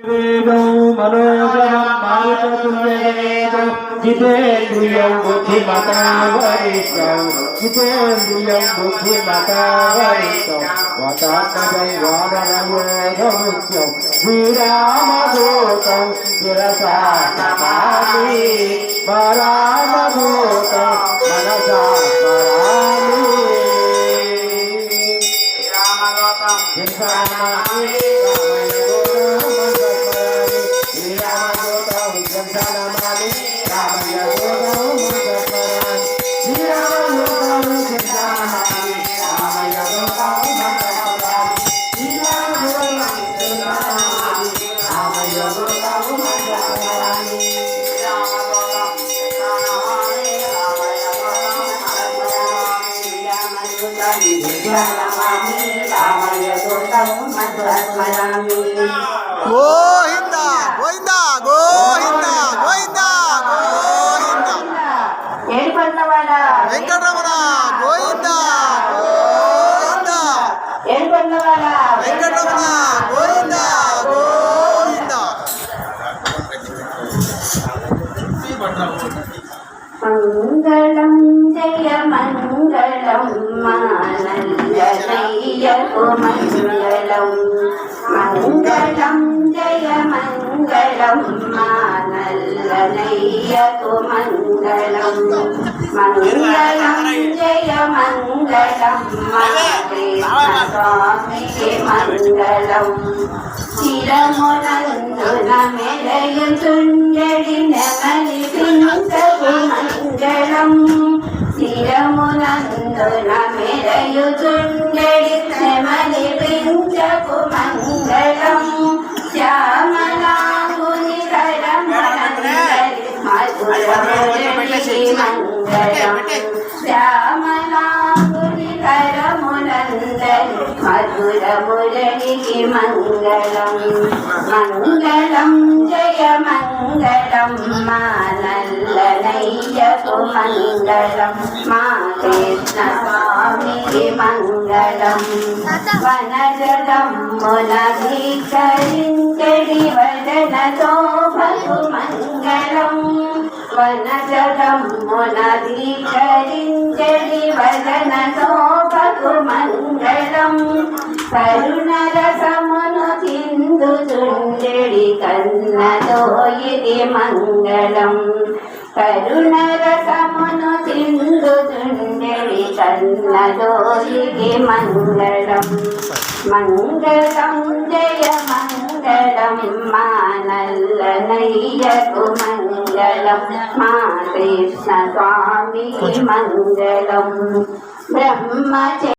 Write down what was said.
मनोजवं मारुततुल्यवेदं जितेन्द्रियं बुद्धिमतावरिष्ठं जितेन्द्रियं बुद्धिमतावरिष्ठं वतात्मजं वानरयोगमुख्यं श्रीरामदूतं शिरसा नमामि रामदूतं मनसा स्मरामि గోవింద గోవింద గోవింద గోవింద గోవింద ఏడుకొండవాడ వెంకటరమణ గోవింద గోవింద ఏడుకొండవాడ వెంకటరమణ గోవింద గోవింద మంగళం జయ మంగళం మానల్లయ్యకు మంగళం మంగళం జయ మంగళం మానల్లయ్యకు మంగళం మంగళం జయ మంగళం స్వామికి మంగళం చిరమునందున మెరయుచుండెడి నెమలి పింఛకు మంగళం చిరమునందున మెరయుచుండెడి నెమలి పింఛకు మంగళం శ్యామలాంగుని కరమునందరి మధురమురళి మంగళం శ్యామలాంగుని కరమునందరి మధురమురళికి మంగళం మంగళం జయ మంగళం మానల్లనయ్యకు మంగళం మా కృష్ణ స్వామికి మంగళం వనజలమ్మున ధీకరించడి వదన శోభకు మంగళం వనజలమ్మున ధీకరించడి వదన శోభకు మంగళం కరుణరసమును చిందుచుండెడి కన్నదోయిది మంగళం కరుణరసమును చిందుచుండెడి కన్నదోయిది మంగళం మంగళం జయ మంగళం మానల్లనయ్యకు మంగళం మా కృష్ణ స్వామికి మంగళం బ్రహ్మ